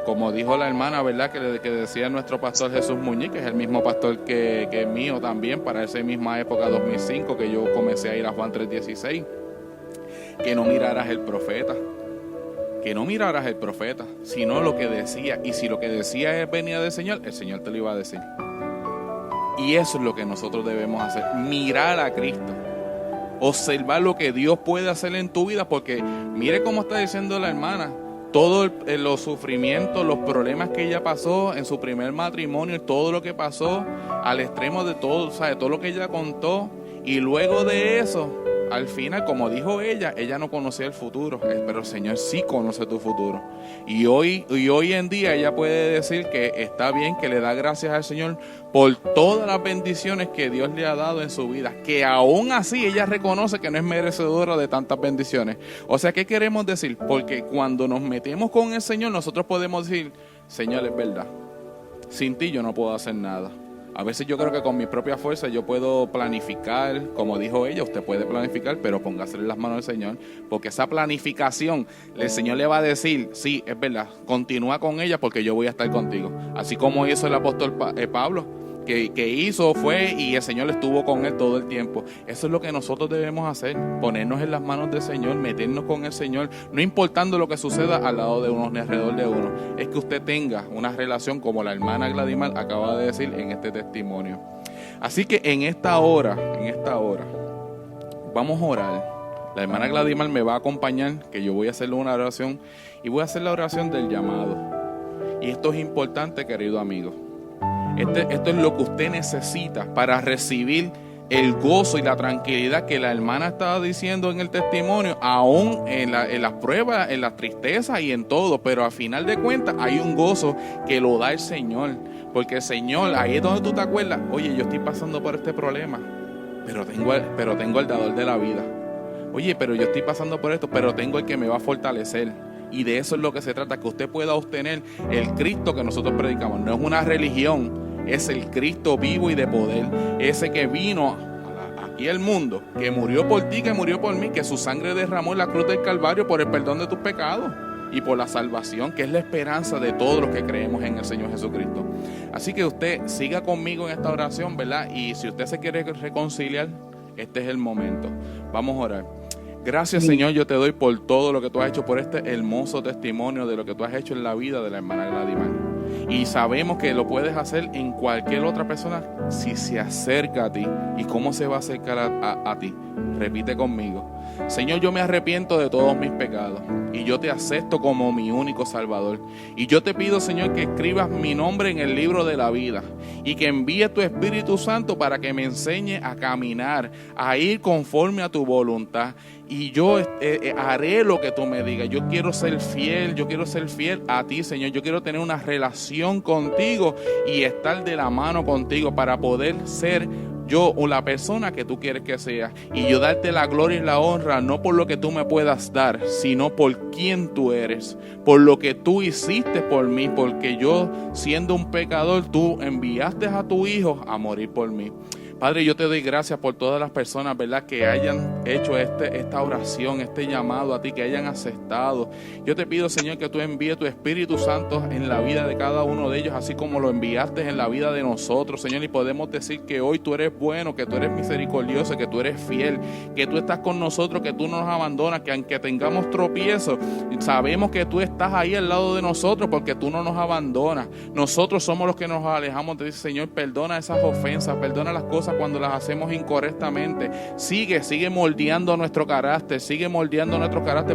como dijo la hermana, ¿verdad? Que decía nuestro pastor Jesús Muñiz, que es el mismo pastor que mío también, para esa misma época, 2005, que yo comencé a ir a Juan 3:16, que no miraras el profeta. Que no miraras el profeta, sino lo que decía. Y si lo que decía venía del Señor, el Señor te lo iba a decir. Y eso es lo que nosotros debemos hacer, mirar a Cristo, observar lo que Dios puede hacer en tu vida, porque mire cómo está diciendo la hermana, todos los sufrimientos, los problemas que ella pasó en su primer matrimonio, todo lo que pasó al extremo de todo, ¿sabe? Todo lo que ella contó, y luego de eso, al final, como dijo ella no conocía el futuro, pero el Señor sí conoce tu futuro. Y hoy en día ella puede decir que está bien, que le da gracias al Señor por todas las bendiciones que Dios le ha dado en su vida, que aún así ella reconoce que no es merecedora de tantas bendiciones. O sea, ¿qué queremos decir? Porque cuando nos metemos con el Señor, nosotros podemos decir, Señor, es verdad, sin ti yo no puedo hacer nada. A veces yo creo que con mi propia fuerza yo puedo planificar, como dijo ella, usted puede planificar, pero póngase en las manos del Señor, porque esa planificación, el Señor le va a decir, sí, es verdad, continúa con ella porque yo voy a estar contigo. Así como hizo el apóstol Pablo, que hizo, fue, y el Señor estuvo con él todo el tiempo. Eso es lo que nosotros debemos hacer, ponernos en las manos del Señor, meternos con el Señor, no importando lo que suceda al lado de uno, ni alrededor de uno. Es que usted tenga una relación como la hermana Gladimar acaba de decir en este testimonio. Así que en esta hora, vamos a orar. La hermana Gladimar me va a acompañar, que yo voy a hacerle una oración, y voy a hacer la oración del llamado. Y esto es importante, querido amigo. Esto es lo que usted necesita para recibir el gozo y la tranquilidad que la hermana estaba diciendo en el testimonio, aún en las pruebas, en las tristezas y en todo, pero al final de cuentas hay un gozo que lo da el Señor, porque el Señor, ahí es donde tú te acuerdas, oye, yo estoy pasando por este problema, pero tengo el dador de la vida. Oye, pero yo estoy pasando por esto, pero tengo el que me va a fortalecer. Y de eso es lo que se trata, que usted pueda obtener el Cristo que nosotros predicamos. No es una religión, es el Cristo vivo y de poder. Ese que vino aquí al mundo, que murió por ti, que murió por mí, que su sangre derramó en la cruz del Calvario por el perdón de tus pecados y por la salvación, que es la esperanza de todos los que creemos en el Señor Jesucristo. Así que usted siga conmigo en esta oración, ¿verdad? Y si usted se quiere reconciliar, este es el momento. Vamos a orar. Gracias, Señor, yo te doy por todo lo que tú has hecho, por este hermoso testimonio de lo que tú has hecho en la vida de la hermana Gladimar. Y sabemos que lo puedes hacer en cualquier otra persona si se acerca a ti. ¿Y cómo se va a acercar a ti? Repite conmigo. Señor, yo me arrepiento de todos mis pecados y yo te acepto como mi único Salvador. Y yo te pido, Señor, que escribas mi nombre en el libro de la vida y que envíes tu Espíritu Santo para que me enseñe a caminar, a ir conforme a tu voluntad. Y yo haré lo que tú me digas. Yo quiero ser fiel a ti, Señor. Yo quiero tener una relación contigo y estar de la mano contigo para poder ser yo o la persona que tú quieres que sea, y yo darte la gloria y la honra no por lo que tú me puedas dar, sino por quién tú eres, por lo que tú hiciste por mí, porque yo, siendo un pecador, tú enviaste a tu Hijo a morir por mí. Padre, yo te doy gracias por todas las personas, ¿verdad?, que hayan hecho esta oración, este llamado a ti, que hayan aceptado. Yo te pido, Señor, que tú envíes tu Espíritu Santo en la vida de cada uno de ellos, así como lo enviaste en la vida de nosotros, Señor, y podemos decir que hoy tú eres bueno, que tú eres misericordioso, que tú eres fiel, que tú estás con nosotros, que tú no nos abandonas, que aunque tengamos tropiezos, sabemos que tú estás ahí al lado de nosotros porque tú no nos abandonas. Nosotros somos los que nos alejamos de ti, Señor. Perdona esas ofensas, perdona las cosas cuando las hacemos incorrectamente. Sigue moldeando nuestro carácter,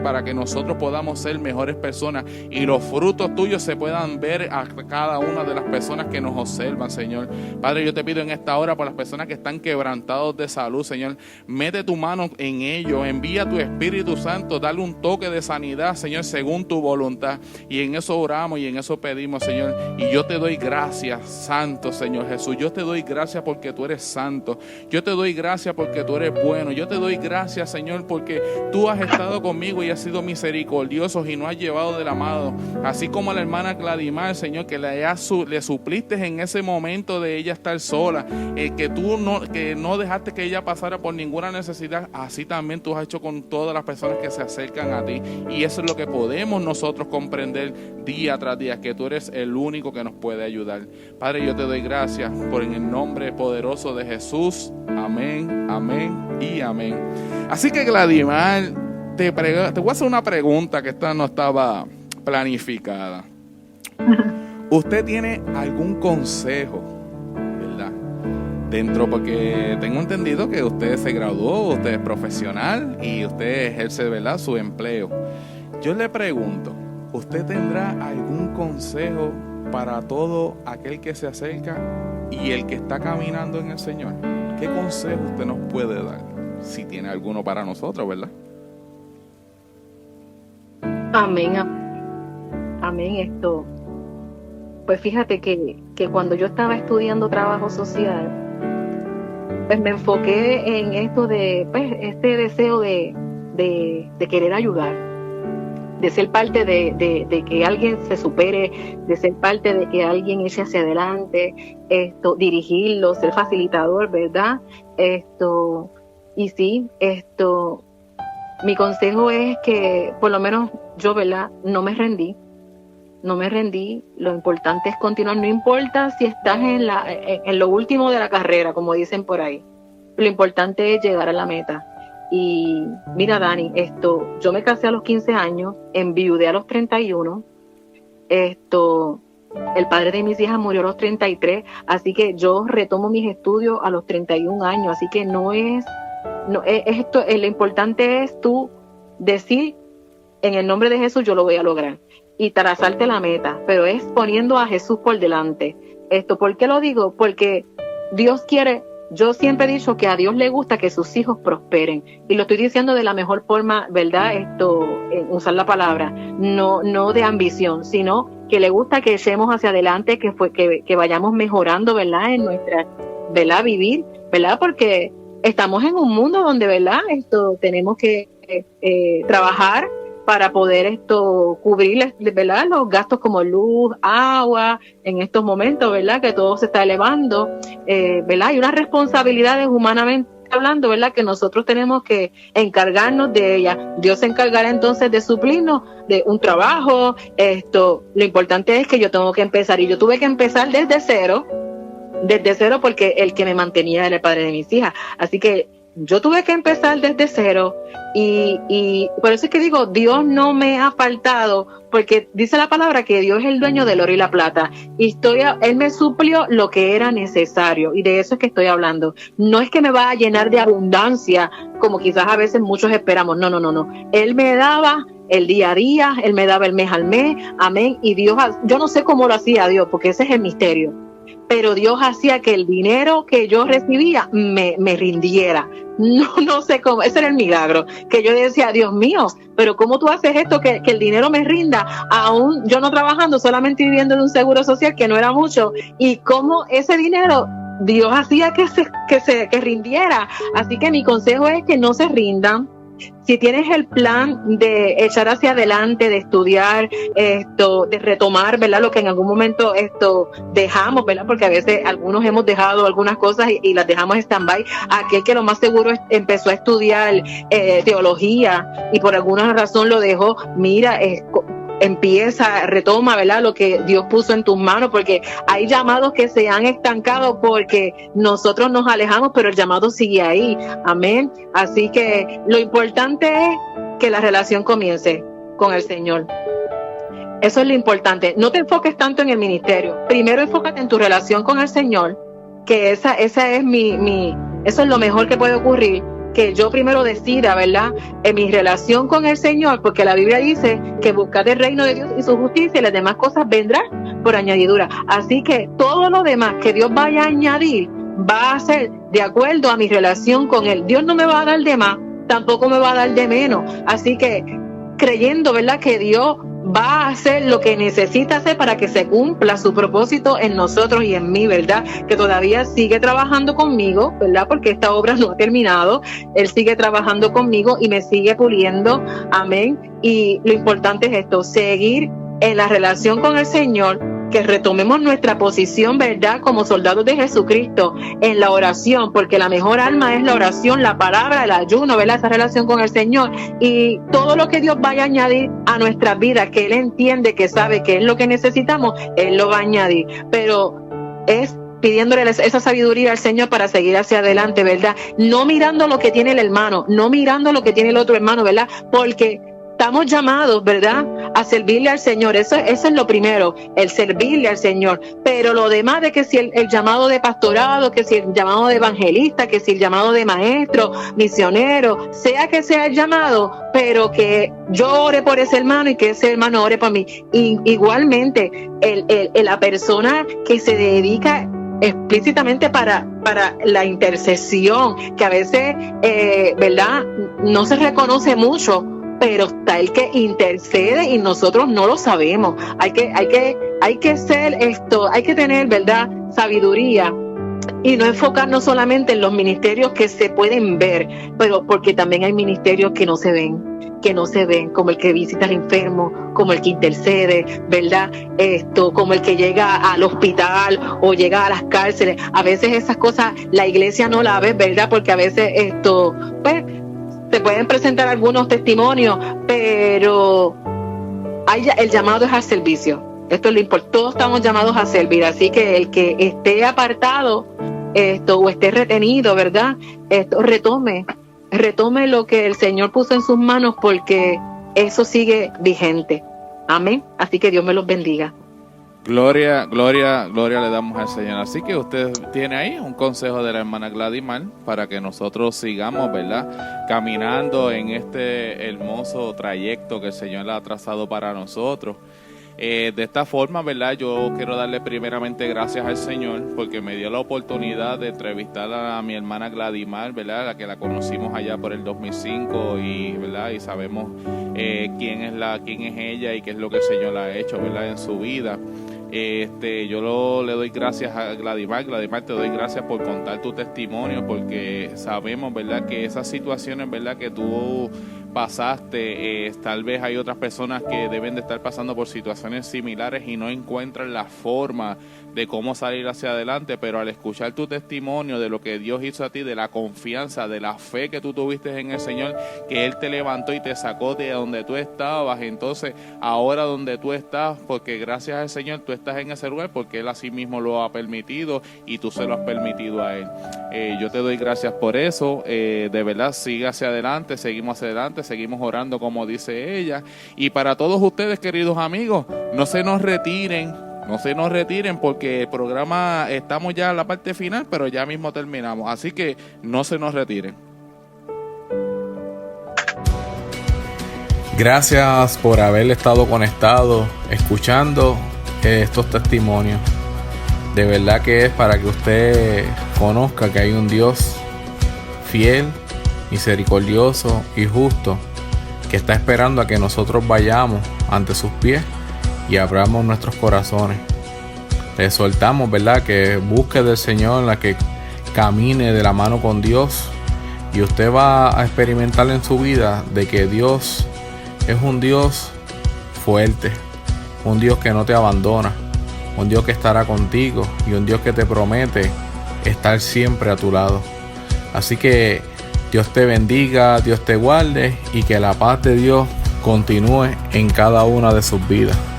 para que nosotros podamos ser mejores personas y los frutos tuyos se puedan ver a cada una de las personas que nos observan, Señor. Padre, yo te pido en esta hora por las personas que están quebrantados de salud, Señor, mete tu mano en ellos, envía tu Espíritu Santo, dale un toque de sanidad, Señor, según tu voluntad, y en eso oramos y en eso pedimos, Señor. Y yo te doy gracias, Santo Señor Jesús, yo te doy gracias porque tú eres santo. santo. Yo te doy gracias porque tú eres bueno. Yo te doy gracias, Señor, porque tú has estado conmigo y has sido misericordioso y no has llevado de la mano. Así como a la hermana Gladimar, Señor, que le supliste en ese momento de ella estar sola, que tú no dejaste que ella pasara por ninguna necesidad. Así también tú has hecho con todas las personas que se acercan a ti. Y eso es lo que podemos nosotros comprender día tras día, que tú eres el único que nos puede ayudar. Padre, yo te doy gracias por en el nombre poderoso de Jesús. Amén, amén y amén. Así que, Gladimar, te voy a hacer una pregunta que esta no estaba planificada. ¿Usted tiene algún consejo, verdad? Porque tengo entendido que usted se graduó, usted es profesional y usted ejerce, ¿verdad?, su empleo. Yo le pregunto, ¿usted tendrá algún consejo para todo aquel que se acerca y el que está caminando en el Señor? ¿Qué consejo usted nos puede dar? Si tiene alguno para nosotros, ¿verdad? Amén. Amén. Pues fíjate que cuando yo estaba estudiando trabajo social, pues me enfoqué en esto de, pues, este deseo de querer ayudar, de ser parte de que alguien se supere, de ser parte de que alguien eche hacia adelante, dirigirlo, ser facilitador, ¿verdad? Y sí, mi consejo es que por lo menos yo, ¿verdad?, no me rendí. Lo importante es continuar, no importa si estás en lo último de la carrera, como dicen por ahí. Lo importante es llegar a la meta. Y mira, Dani, yo me casé a los 15 años, enviudé a los 31, el padre de mis hijas murió a los 33, así que yo retomo mis estudios a los 31 años, así que lo importante es tú decir, en el nombre de Jesús yo lo voy a lograr, y trazarte la meta, pero es poniendo a Jesús por delante. ¿Por qué lo digo? Porque Dios quiere. Yo siempre he dicho que a Dios le gusta que sus hijos prosperen, y lo estoy diciendo de la mejor forma, ¿verdad? Usar la palabra, no de ambición, sino que le gusta que echemos hacia adelante, que vayamos mejorando, ¿verdad? En nuestra, ¿verdad?, vivir, ¿verdad? Porque estamos en un mundo donde, ¿verdad?, tenemos que trabajar para poder cubrir, ¿verdad?, los gastos como luz, agua, en estos momentos, ¿verdad?, que todo se está elevando, ¿verdad? Hay unas responsabilidades humanamente hablando, ¿verdad?, que nosotros tenemos que encargarnos de ellas. Dios se encargará entonces de suplirnos de un trabajo. Lo importante es que yo tengo que empezar, y yo tuve que empezar desde cero, porque el que me mantenía era el padre de mis hijas. Así que yo tuve que empezar desde cero, y por eso es que digo, Dios no me ha faltado, porque dice la palabra que Dios es el dueño del oro y la plata, y Él me suplió lo que era necesario, y de eso es que estoy hablando. No es que me va a llenar de abundancia, como quizás a veces muchos esperamos, no. Él me daba el día a día, Él me daba el mes al mes, amén, y Dios, yo no sé cómo lo hacía Dios, porque ese es el misterio, pero Dios hacía que el dinero que yo recibía me rindiera. No sé cómo, ese era el milagro, que yo decía, Dios mío, pero ¿cómo tú haces esto, que el dinero me rinda, aún yo no trabajando, solamente viviendo de un seguro social que no era mucho, y cómo ese dinero Dios hacía que rindiera? Así que mi consejo es que no se rindan. Si tienes el plan de echar hacia adelante, de estudiar, de retomar, ¿verdad?, lo que en algún momento dejamos, ¿verdad?, porque a veces algunos hemos dejado algunas cosas y las dejamos stand-by. Aquel que lo más seguro empezó a estudiar teología y por alguna razón lo dejó, mira, empieza, retoma, ¿verdad?, lo que Dios puso en tus manos, porque hay llamados que se han estancado porque nosotros nos alejamos, pero el llamado sigue ahí, amén. Así que lo importante es que la relación comience con el Señor. Eso es lo importante. No te enfoques tanto en el ministerio. Primero enfócate en tu relación con el Señor, que esa es eso es lo mejor que puede ocurrir, que yo primero decida, ¿verdad?, en mi relación con el Señor, porque la Biblia dice que buscad el reino de Dios y su justicia, y las demás cosas vendrán por añadidura. Así que todo lo demás que Dios vaya a añadir va a ser de acuerdo a mi relación con Él. Dios no me va a dar de más, tampoco me va a dar de menos. Así que creyendo, ¿verdad?, que Dios va a hacer lo que necesita hacer para que se cumpla su propósito en nosotros y en mí, ¿verdad? Que todavía sigue trabajando conmigo, ¿verdad? Porque esta obra no ha terminado. Él sigue trabajando conmigo y me sigue puliendo. Amén. Y lo importante es esto, seguir en la relación con el Señor, que retomemos nuestra posición, ¿verdad? Como soldados de Jesucristo en la oración, porque la mejor arma es la oración, la palabra, el ayuno, ¿verdad? Esa relación con el Señor y todo lo que Dios vaya a añadir a nuestras vidas, que Él entiende, que sabe que es lo que necesitamos, Él lo va a añadir, pero es pidiéndole esa sabiduría al Señor para seguir hacia adelante, ¿verdad? No mirando lo que tiene el hermano, no mirando lo que tiene el otro hermano, ¿verdad? Porque estamos llamados, ¿verdad?, a servirle al Señor. Eso es lo primero, el servirle al Señor. Pero lo demás de que si el llamado de pastorado, que si el llamado de evangelista, que si el llamado de maestro, misionero, sea que sea el llamado, pero que yo ore por ese hermano y que ese hermano ore por mí. Y igualmente, la persona que se dedica explícitamente para la intercesión, que a veces, ¿verdad?, no se reconoce mucho, pero está el que intercede y nosotros no lo sabemos. Hay que ser esto, hay que tener, ¿verdad?, sabiduría y no enfocarnos solamente en los ministerios que se pueden ver, pero porque también hay ministerios que no se ven, como el que visita al enfermo, como el que intercede, ¿verdad? Como el que llega al hospital o llega a las cárceles. A veces esas cosas la iglesia no la ve, ¿verdad? Porque a veces pues, se pueden presentar algunos testimonios, pero el llamado es al servicio. Esto es lo importante. Todos estamos llamados a servir, así que el que esté apartado o esté retenido, ¿verdad? Retome lo que el Señor puso en sus manos, porque eso sigue vigente. Amén. Así que Dios me los bendiga. Gloria le damos al Señor. Así que usted tiene ahí un consejo de la hermana Gladymar para que nosotros sigamos, ¿verdad?, caminando en este hermoso trayecto que el Señor ha trazado para nosotros. De esta forma, ¿verdad?, yo quiero darle primeramente gracias al Señor porque me dio la oportunidad de entrevistar a mi hermana Gladymar, ¿verdad?, la que la conocimos allá por el 2005 y, ¿verdad?, y sabemos quién es ella y qué es lo que el Señor ha hecho, ¿verdad?, en su vida. Yo le doy gracias a Gladymar. Gladymar, te doy gracias por contar tu testimonio, porque sabemos, ¿verdad?, que esas situaciones, ¿verdad?, que tú pasaste, tal vez hay otras personas que deben de estar pasando por situaciones similares y no encuentran la forma de cómo salir hacia adelante, pero al escuchar tu testimonio de lo que Dios hizo a ti, de la confianza, de la fe que tú tuviste en el Señor, que Él te levantó y te sacó de donde tú estabas, entonces ahora donde tú estás, porque gracias al Señor tú estás en ese lugar, porque Él así mismo lo ha permitido y tú se lo has permitido a Él. Yo te doy gracias por eso, de verdad, sigue hacia adelante, seguimos orando como dice ella, y para todos ustedes, queridos amigos, no se nos retiren porque el programa, estamos ya en la parte final, pero ya mismo terminamos, así que no se nos retiren. Gracias por haber estado conectado, escuchando estos testimonios. De verdad que es para que usted conozca que hay un Dios fiel, misericordioso y justo, que está esperando a que nosotros vayamos ante sus pies y abramos nuestros corazones. Le exhortamos, ¿verdad?, que busque del Señor, la que camine de la mano con Dios, y usted va a experimentar en su vida de que Dios es un Dios fuerte, un Dios que no te abandona, un Dios que estará contigo y un Dios que te promete estar siempre a tu lado. Así que Dios te bendiga, Dios te guarde y que la paz de Dios continúe en cada una de sus vidas.